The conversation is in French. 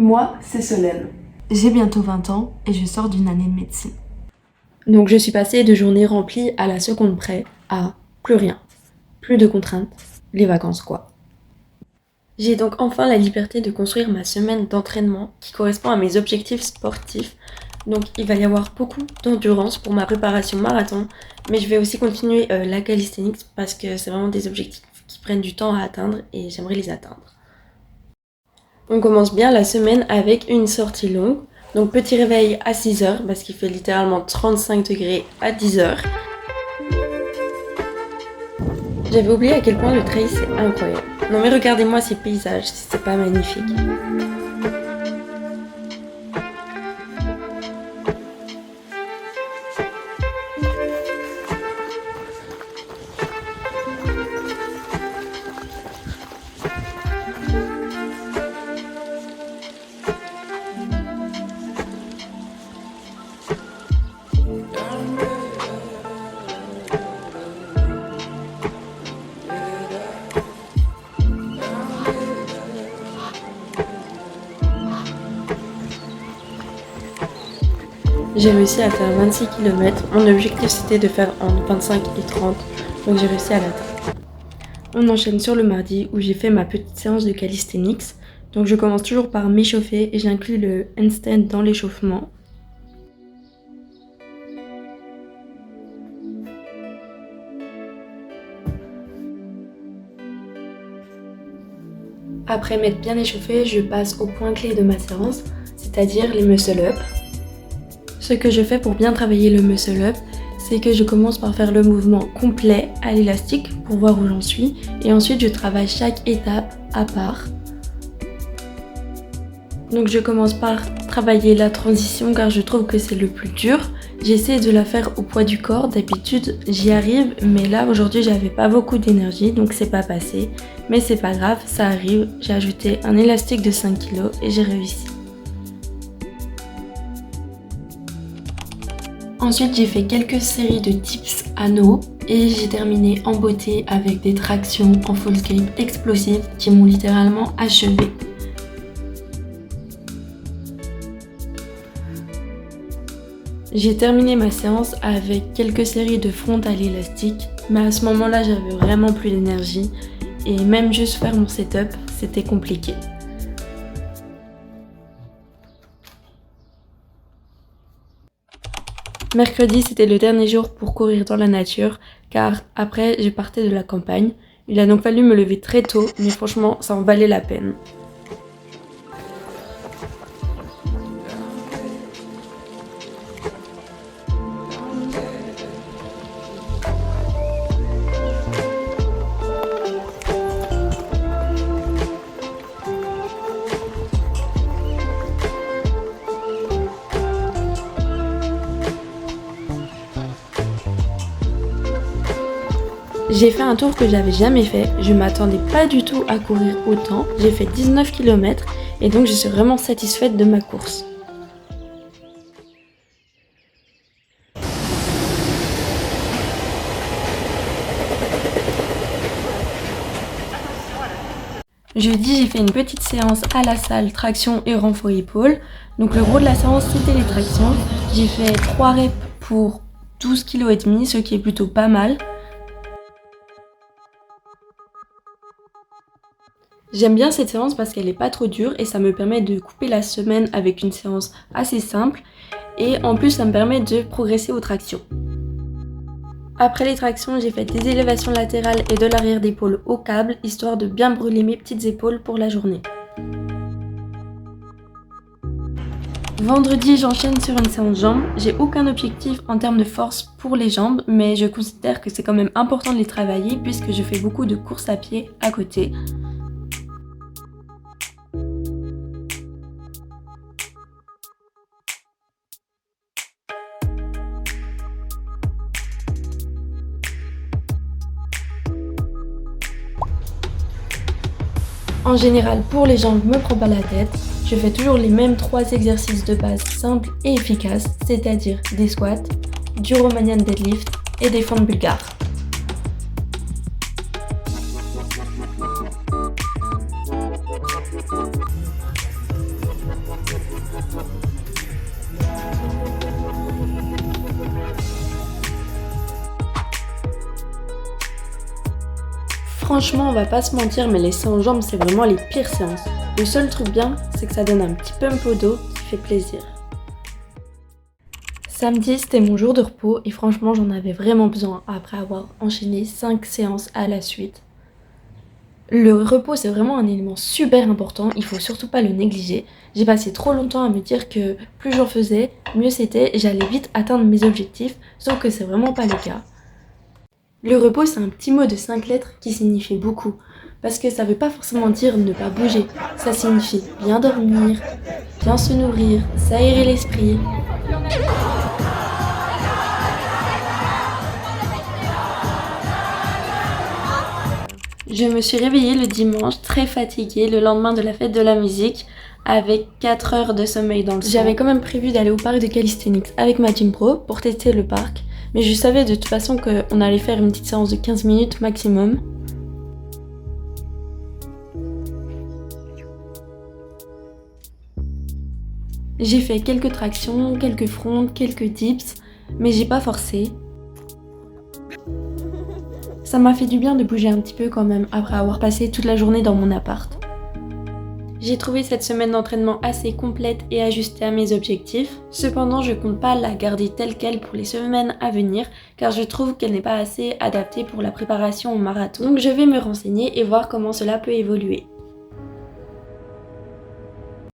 Moi, c'est Solène. J'ai bientôt 20 ans et je sors d'une année de médecine. Donc je suis passée de journées remplies à la seconde près à plus rien. Plus de contraintes, les vacances quoi. J'ai donc enfin la liberté de construire ma semaine d'entraînement qui correspond à mes objectifs sportifs. Donc il va y avoir beaucoup d'endurance pour ma préparation marathon, mais je vais aussi continuer la calisthenics parce que c'est vraiment des objectifs qui prennent du temps à atteindre et j'aimerais les atteindre. On commence bien la semaine avec une sortie longue. Donc petit réveil à 6h parce qu'il fait littéralement 35 degrés à 10h. J'avais oublié à quel point le trail c'est incroyable. Non mais regardez-moi ces paysages, c'est pas magnifique. J'ai réussi à faire 26 km. Mon objectif c'était de faire entre 25 et 30, donc j'ai réussi à l'atteindre. On enchaîne sur le mardi où j'ai fait ma petite séance de calisthenics. Donc je commence toujours par m'échauffer et j'inclus le handstand dans l'échauffement. Après m'être bien échauffée, je passe au point clé de ma séance, c'est-à-dire les muscle-up. Ce que je fais pour bien travailler le muscle-up, c'est que je commence par faire le mouvement complet à l'élastique pour voir où j'en suis et ensuite je travaille chaque étape à part. Donc je commence par travailler la transition car je trouve que c'est le plus dur. J'essaie de la faire au poids du corps, d'habitude j'y arrive mais là aujourd'hui j'avais pas beaucoup d'énergie donc c'est pas passé. Mais c'est pas grave, ça arrive, j'ai ajouté un élastique de 5 kg et j'ai réussi. Ensuite, j'ai fait quelques séries de dips anneaux et j'ai terminé en beauté avec des tractions en full grip explosives qui m'ont littéralement achevé. J'ai terminé ma séance avec quelques séries de frontal élastique, mais à ce moment-là, j'avais vraiment plus d'énergie et même juste faire mon setup, c'était compliqué. Mercredi, c'était le dernier jour pour courir dans la nature, car après, je partais de la campagne. Il a donc fallu me lever très tôt, mais franchement, ça en valait la peine. J'ai fait un tour que j'avais jamais fait, je m'attendais pas du tout à courir autant, j'ai fait 19 km et donc je suis vraiment satisfaite de ma course. Jeudi, j'ai fait une petite séance à la salle traction et renfort épaule. Donc le gros de la séance, c'était les tractions. J'ai fait 3 reps pour 12,5 kg, ce qui est plutôt pas mal. J'aime bien cette séance parce qu'elle est pas trop dure et ça me permet de couper la semaine avec une séance assez simple. Et en plus, ça me permet de progresser aux tractions. Après les tractions, j'ai fait des élévations latérales et de l'arrière d'épaule au câble, histoire de bien brûler mes petites épaules pour la journée. Vendredi, j'enchaîne sur une séance jambes. J'ai aucun objectif en termes de force pour les jambes, mais je considère que c'est quand même important de les travailler puisque je fais beaucoup de courses à pied à côté. En général, pour les jambes, je me prends pas la tête. Je fais toujours les mêmes 3 exercices de base simples et efficaces, c'est-à-dire des squats, du Romanian deadlift et des fentes bulgares. Franchement, on va pas se mentir, mais les séances jambes, c'est vraiment les pires séances. Le seul truc bien, c'est que ça donne un petit pump au dos qui fait plaisir. Samedi, c'était mon jour de repos et franchement, j'en avais vraiment besoin après avoir enchaîné 5 séances à la suite. Le repos, c'est vraiment un élément super important, il faut surtout pas le négliger. J'ai passé trop longtemps à me dire que plus j'en faisais, mieux c'était et j'allais vite atteindre mes objectifs, sauf que c'est vraiment pas le cas. Le repos, c'est un petit mot de 5 lettres qui signifie beaucoup, parce que ça veut pas forcément dire ne pas bouger, ça signifie bien dormir, bien se nourrir, s'aérer l'esprit. Je me suis réveillée le dimanche très fatiguée le lendemain de la fête de la musique avec 4 heures de sommeil dans le sang. J'avais quand même prévu d'aller au parc de calisthenics avec ma gym pro pour tester le parc, mais je savais de toute façon qu'on allait faire une petite séance de 15 minutes maximum. J'ai fait quelques tractions, quelques frondes, quelques dips, mais j'ai pas forcé. Ça m'a fait du bien de bouger un petit peu quand même après avoir passé toute la journée dans mon appart. J'ai trouvé cette semaine d'entraînement assez complète et ajustée à mes objectifs. Cependant, je compte pas la garder telle quelle pour les semaines à venir car je trouve qu'elle n'est pas assez adaptée pour la préparation au marathon. Donc je vais me renseigner et voir comment cela peut évoluer.